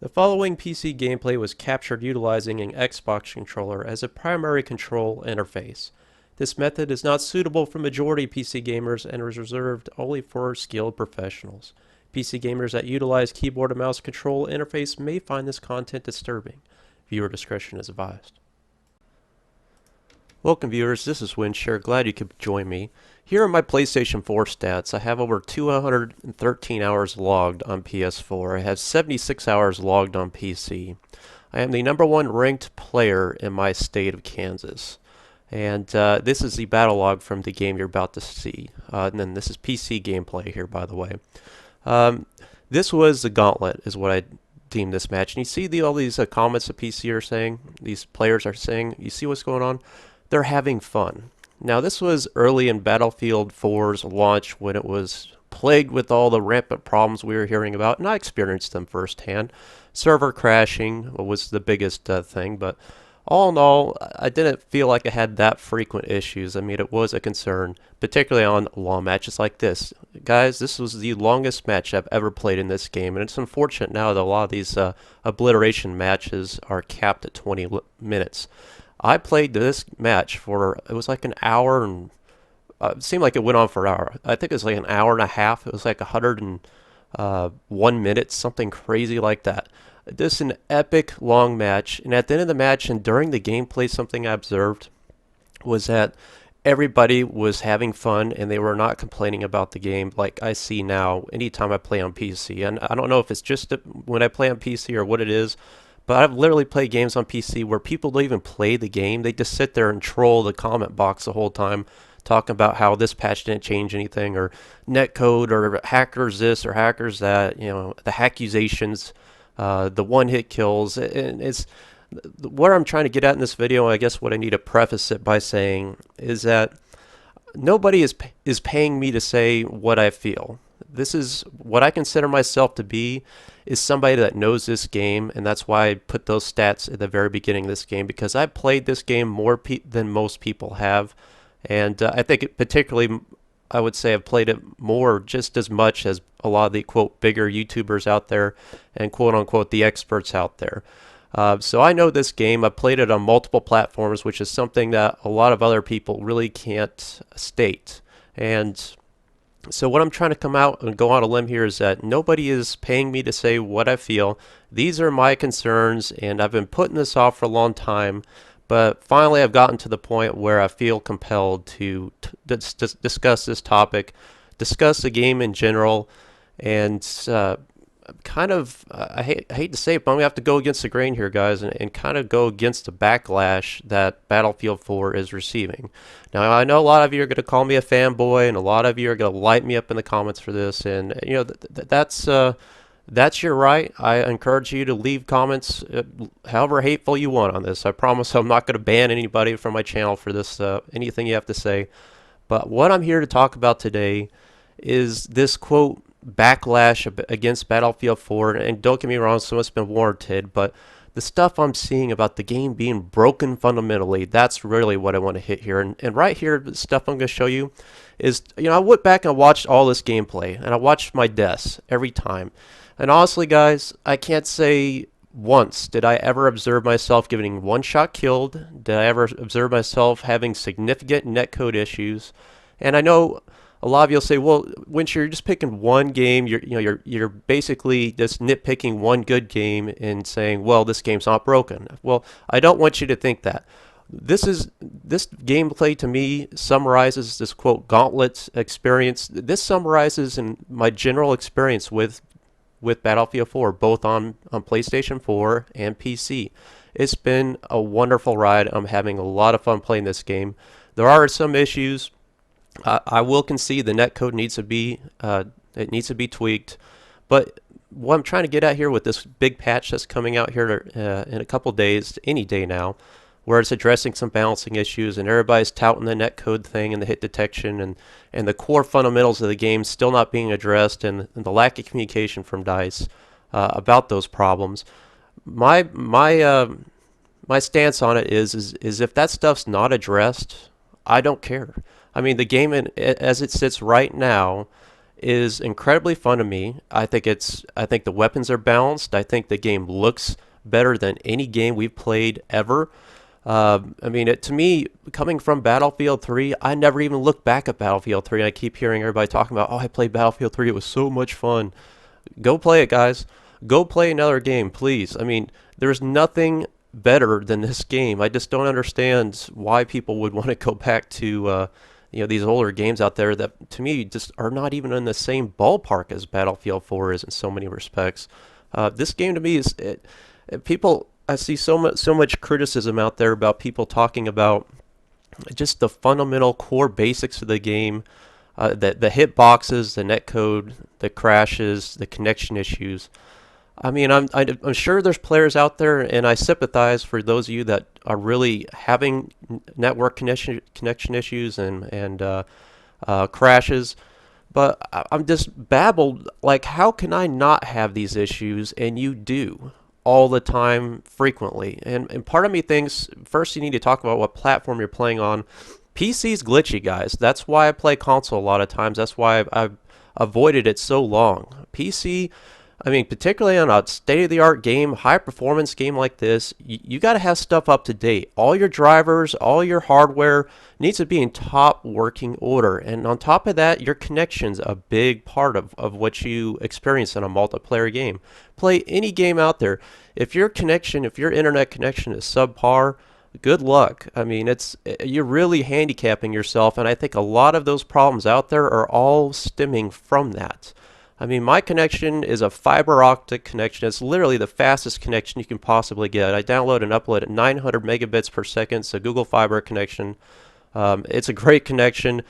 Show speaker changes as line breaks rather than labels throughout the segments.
The following PC gameplay was captured utilizing an Xbox controller as a primary control interface. This method is not suitable for majority PC gamers and is reserved only for skilled professionals. PC gamers that utilize keyboard and mouse control interface may find this content disturbing. Viewer discretion is advised. Welcome viewers, this is Windshare. Glad you could join me. Here are my PlayStation 4 stats. I have over 213 hours logged on PS4. I have 76 hours logged on PC. I am the #1 ranked player in my state of Kansas. And this is the battle log from the game you're about to see. And then this is PC gameplay here, by the way. This was the gauntlet, is what I deemed this match. And you see all these comments that PC are saying, these players are saying, you see what's going on? They're having fun. Now this was early in Battlefield 4's launch when it was plagued with all the rampant problems we were hearing about, and I experienced them firsthand. Server crashing was the biggest thing, but all in all, I didn't feel like I had that frequent issues. I mean, it was a concern, particularly on long matches like this. Guys, this was the longest match I've ever played in this game, and it's unfortunate now that a lot of these obliteration matches are capped at 20 minutes. I played this match for, it was like an hour and, it seemed like it went on for an hour. I think it was like an hour and a half. It was like 101 minutes, something crazy like that. This is an epic long match, and at the end of the match and during the gameplay, something I observed was that everybody was having fun and they were not complaining about the game like I see now anytime I play on PC. And I don't know if it's just when I play on PC or what it is, but I've literally played games on PC where people don't even play the game. They just sit there and troll the comment box the whole time, talking about how this patch didn't change anything, or netcode, or hackers this or hackers that, you know, the accusations, the one-hit kills. And it's what I'm trying to get at in this video, and I guess what I need to preface it by saying, is that nobody is paying me to say what I feel. This is what I consider myself to be, is somebody that knows this game, and that's why I put those stats at the very beginning of this game, because I've played this game more than most people have, and I think particularly, I would say I've played it more, just as much as a lot of the quote bigger YouTubers out there and quote unquote the experts out there. So I know this game. I've played it on multiple platforms, which is something that a lot of other people really can't state. And so what I'm trying to come out and go on a limb here is that nobody is paying me to say what I feel. These are my concerns, and I've been putting this off for a long time, but finally I've gotten to the point where I feel compelled to discuss this topic, discuss the game in general, and kind of, I hate to say it, but I'm going to have to go against the grain here, guys, and kind of go against the backlash that Battlefield 4 is receiving. Now, I know a lot of you are going to call me a fanboy, and a lot of you are going to light me up in the comments for this, and, you know, that's your right. I encourage you to leave comments however hateful you want on this. I promise I'm not going to ban anybody from my channel for this, anything you have to say. But what I'm here to talk about today is this quote, backlash against Battlefield 4, and don't get me wrong, some of it's been warranted, but the stuff I'm seeing about the game being broken fundamentally, that's really what I want to hit here. And right here, the stuff I'm going to show you is, you know, I went back and watched all this gameplay, and I watched my deaths every time. And honestly, guys, I can't say once did I ever observe myself getting one shot killed, did I ever observe myself having significant netcode issues. And I know a lot of you will say, well, Winch, you're just picking one game. You're basically just nitpicking one good game and saying, well, this game's not broken. Well, I don't want you to think that. This gameplay to me summarizes this quote gauntlet experience. This summarizes in my general experience with Battlefield 4, both on PlayStation 4 and PC. It's been a wonderful ride. I'm having a lot of fun playing this game. There are some issues. I will concede the netcode needs to be tweaked, but what I'm trying to get at here with this big patch that's coming out here in a couple days, any day now, where it's addressing some balancing issues, and everybody's touting the netcode thing and the hit detection and the core fundamentals of the game still not being addressed, and the lack of communication from DICE about those problems. My stance on it is if that stuff's not addressed, I don't care. I mean, the game as it sits right now is incredibly fun to me. I think the weapons are balanced. I think the game looks better than any game we've played ever. I mean, to me, coming from Battlefield 3, I never even looked back at Battlefield 3. I keep hearing everybody talking about, oh, I played Battlefield 3. It was so much fun. Go play it, guys. Go play another game, please. I mean, there's nothing better than this game. I just don't understand why people would want to go back to these older games out there that to me just are not even in the same ballpark as Battlefield 4 is in so many respects. This game to me is people. I see so much criticism out there about people talking about just the fundamental core basics of the game, the hitboxes, the netcode, the crashes, the connection issues. I mean, I'm sure there's players out there, and I sympathize for those of you that are really having network connection issues and crashes. But I'm just babbled. Like, how can I not have these issues, and you do all the time, frequently? And part of me thinks first you need to talk about what platform you're playing on. PC's glitchy, guys. That's why I play console a lot of times. That's why I've avoided it so long. PC, I mean, particularly on a state-of-the-art game, high-performance game like this, you got to have stuff up to date. All your drivers, all your hardware needs to be in top working order. And on top of that, your connection's a big part of what you experience in a multiplayer game. Play any game out there. If your internet connection is subpar, good luck. I mean, you're really handicapping yourself, and I think a lot of those problems out there are all stemming from that. I mean, my connection is a fiber optic connection. It's literally the fastest connection you can possibly get. I download and upload at 900 megabits per second. It's a Google Fiber connection. It's a great connection.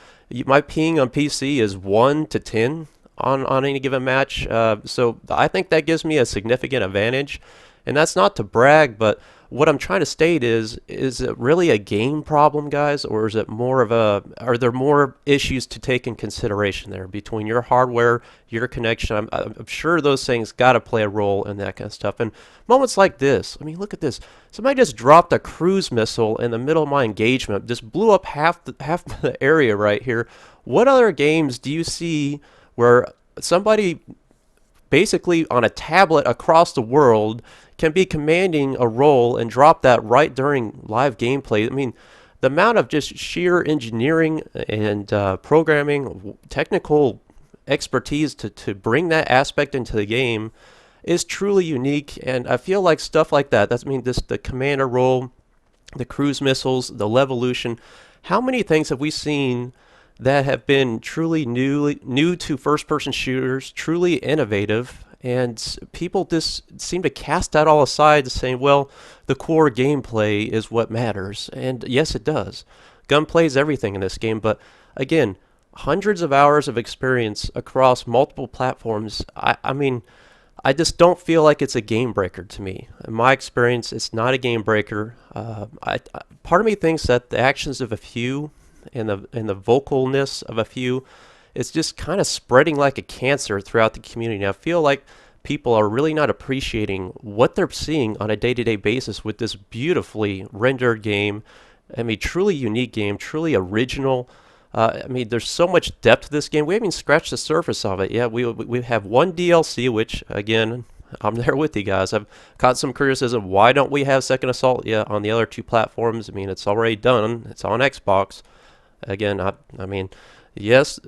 My ping on PC is 1 to 10 on any given match. So I think that gives me a significant advantage. And that's not to brag, but what I'm trying to state is it really a game problem, guys, or is it are there more issues to take in consideration there between your hardware, your connection? I'm sure those things got to play a role in that kind of stuff. And moments like this, I mean, look at this. Somebody just dropped a cruise missile in the middle of my engagement, just blew up half the area right here. What other games do you see where somebody basically on a tablet across the world can be commanding a role and drop that right during live gameplay? I mean, the amount of just sheer engineering and programming, technical expertise to bring that aspect into the game is truly unique. And I feel like stuff like that, the commander role, the cruise missiles, the Levolution, how many things have we seen that have been truly new to first-person shooters, truly innovative, and people just seem to cast that all aside, saying, well, the core gameplay is what matters. And yes, it does. Gunplay is everything in this game, but again, hundreds of hours of experience across multiple platforms. I mean, I just don't feel like it's a game breaker to me. In my experience, it's not a game breaker. Part of me thinks that the actions of a few and the vocalness of a few, it's just kind of spreading like a cancer throughout the community. I feel like people are really not appreciating what they're seeing on a day-to-day basis with this beautifully rendered game. I mean, truly unique game, truly original. I mean, there's so much depth to this game. We haven't even scratched the surface of it. Yeah, we have one DLC, which, again, I'm there with you guys. I've caught some criticism. Why don't we have Second Assault yet on the other two platforms? I mean, it's already done. It's on Xbox. Again, I mean, yes,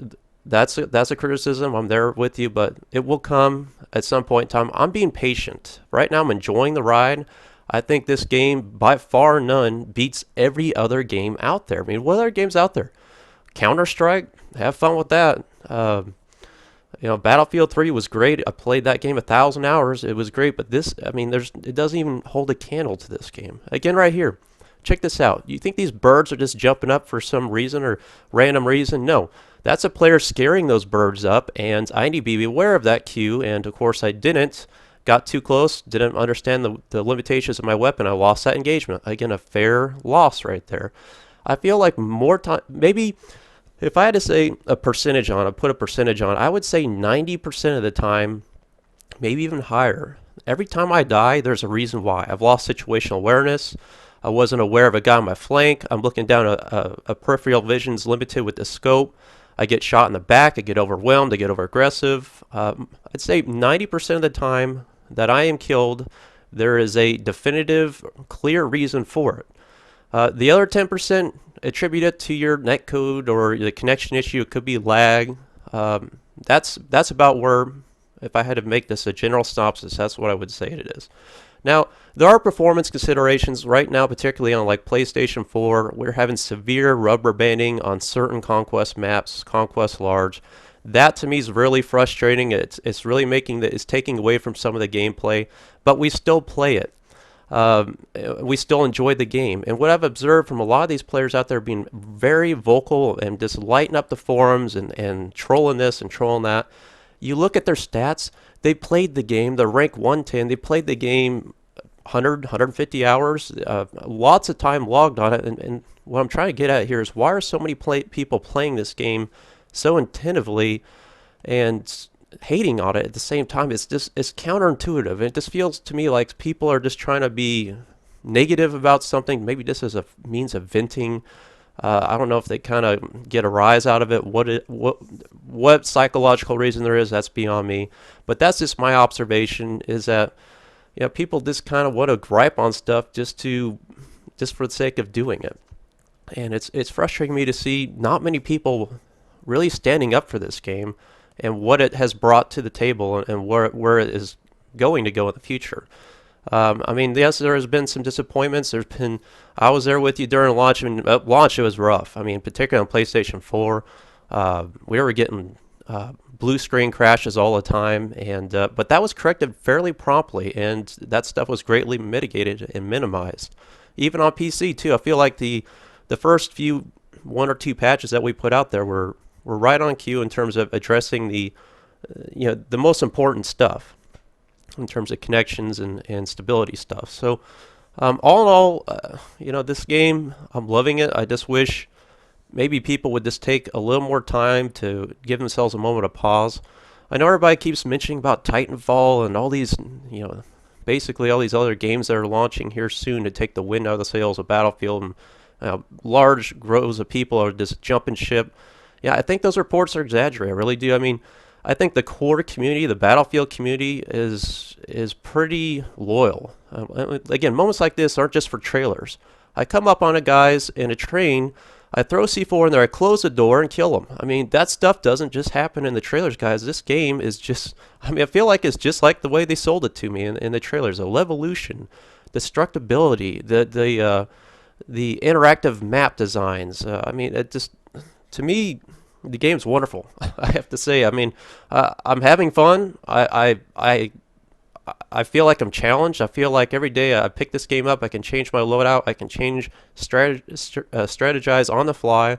that's a criticism. I'm there with you, but it will come at some point in time. I'm being patient. Right now, I'm enjoying the ride. I think this game, by far none, beats every other game out there. I mean, what other games out there? Counter-Strike, have fun with that. Battlefield 3 was great. I played that game 1,000 hours. It was great, but this, I mean, it doesn't even hold a candle to this game. Again, right here. Check this out. You think these birds are just jumping up for some reason or random reason? No. That's a player scaring those birds up, and I need to be aware of that cue, and of course I didn't. Got too close, didn't understand the limitations of my weapon. I lost that engagement. Again, a fair loss right there. I feel like more time, maybe if I had to say put a percentage on, I would say 90% of the time, maybe even higher. Every time I die, there's a reason why. I've lost situational awareness. I wasn't aware of a guy on my flank. I'm looking down a peripheral vision's limited with the scope. I get shot in the back, I get overwhelmed, I get over aggressive. I'd say 90% of the time that I am killed, there is a definitive, clear reason for it. The other 10%, attribute it to your netcode or the connection issue. It could be lag. That's about where, if I had to make this a general synopsis, that's what I would say it is. Now, there are performance considerations right now, particularly on like PlayStation 4. We're having severe rubber banding on certain Conquest maps, Conquest Large. That to me is really frustrating. It's really it's taking away from some of the gameplay, but we still play it. We still enjoy the game. And what I've observed from a lot of these players out there being very vocal and just lighting up the forums and trolling this and trolling that, you look at their stats, they played the game, they're rank 110, they played the game 100, 150 hours, lots of time logged on it. And what I'm trying to get at here is why are so many people playing this game so attentively and hating on it at the same time? It's counterintuitive. It just feels to me like people are just trying to be negative about something. Maybe this is a means of venting. I don't know if they kind of get a rise out of it. What psychological reason there is, that's beyond me. But that's just my observation, is that people just kind of want to gripe on stuff just for the sake of doing it. And it's frustrating me to see not many people really standing up for this game and what it has brought to the table and where it is going to go in the future. I mean, yes, there has been some disappointments. I was there with you during launch. I mean, at launch it was rough. I mean, particularly on PlayStation 4, we were getting blue screen crashes all the time, but that was corrected fairly promptly, and that stuff was greatly mitigated and minimized. Even on PC too, I feel like the first few 1 or 2 patches that we put out there were right on cue in terms of addressing the most important stuff in terms of connections and stability stuff. So all in all, this game, I'm loving it. I just wish maybe people would just take a little more time to give themselves a moment of pause. I know everybody keeps mentioning about Titanfall and all these, basically all these other games that are launching here soon to take the wind out of the sails of Battlefield, and large groves of people are just jumping ship. Yeah, I think those reports are exaggerated. I really do. I mean, I think the core community, the Battlefield community, is pretty loyal. Again, moments like this aren't just for trailers. I come up on a guys in a train, I throw C4 in there, I close the door and kill them. I mean, that stuff doesn't just happen in the trailers, guys. This game is just, I feel like it's just like the way they sold it to me in the trailers. The Levolution, destructibility, the interactive map designs. It just, to me, the game's wonderful. I have to say. I mean, I'm having fun. I feel like I'm challenged. I feel like every day I pick this game up, I can change my loadout. I can change strategize on the fly.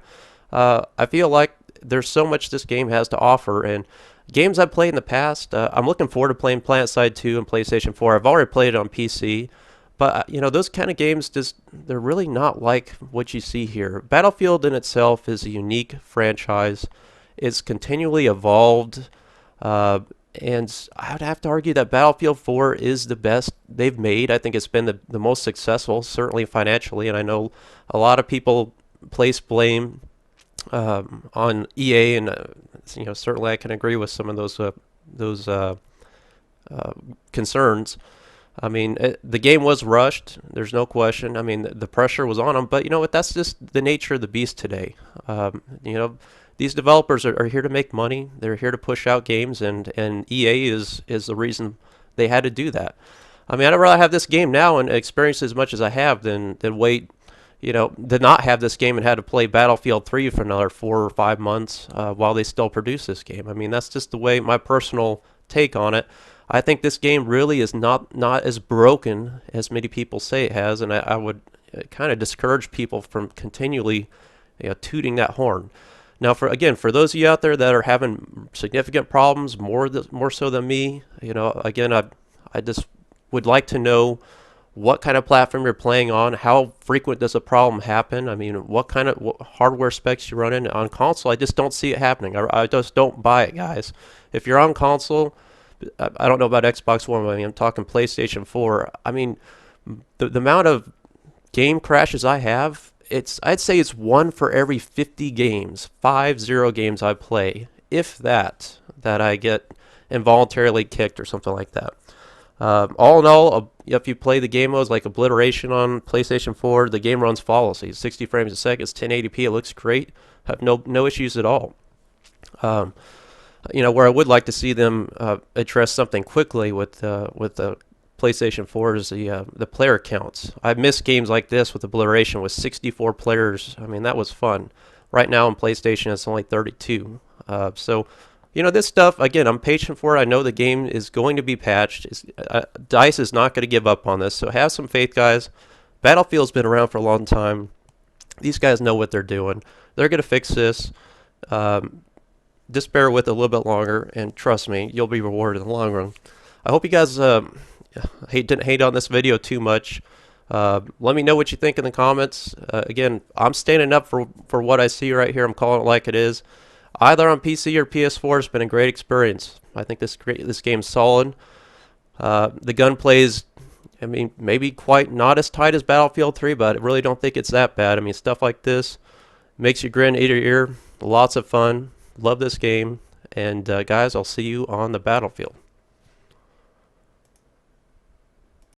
I feel like there's so much this game has to offer. And games I've played in the past, I'm looking forward to playing PlanetSide 2 and PlayStation 4. I've already played it on PC. But, those kind of games, they're really not like what you see here. Battlefield in itself is a unique franchise. It's continually evolved. And I would have to argue that Battlefield 4 is the best they've made. I think it's been the most successful, certainly financially. And I know a lot of people place blame on EA, and certainly I can agree with some of those concerns. I mean, the game was rushed. There's no question. I mean, the pressure was on them. But you know what? That's just the nature of the beast today. These developers are here to make money. They're here to push out games, and EA is the reason they had to do that. I mean, I'd rather have this game now and experience as much as I have than wait, to not have this game and had to play Battlefield 3 for another 4 or 5 months while they still produce this game. I mean, that's just the way, my personal take on it. I think this game really is not as broken as many people say it has, and I would kind of discourage people from continually tooting that horn. Now, for those of you out there that are having significant problems, more so than me, again, I just would like to know what kind of platform you're playing on, how frequent does a problem happen. I mean, what hardware specs you run in. On console, I just don't see it happening. I just don't buy it, guys. If you're on console, I don't know about Xbox One, but I'm talking PlayStation 4. I mean, the amount of game crashes I have, I'd say it's one for every 50 games, 50 games I play, if that I get involuntarily kicked or something like that. All in all, if you play the game modes like Obliteration on PlayStation 4, the game runs flawlessly. 60 frames a second, it's 1080p, it looks great. Have no issues at all. Um, where I would like to see them address something quickly with the PlayStation 4 is the player counts. I've missed games like this with Obliteration with 64 players. I mean, that was fun. Right now on PlayStation, it's only 32. This stuff, again, I'm patient for it. I know the game is going to be patched. DICE is not going to give up on this, so have some faith, guys. Battlefield's been around for a long time. These guys know what they're doing. They're going to fix this. Just bear with it a little bit longer, and trust me, you'll be rewarded in the long run. I hope you guys didn't hate on this video too much. Let me know what you think in the comments. Again, I'm standing up for what I see right here. I'm calling it like it is. Either on PC or PS4, it's been a great experience. I think this game's solid. The gunplay is, I mean, maybe quite not as tight as Battlefield 3, but I really don't think it's that bad. I mean, stuff like this makes you grin ear to ear. Lots of fun. Love this game. And guys, I'll see you on the battlefield.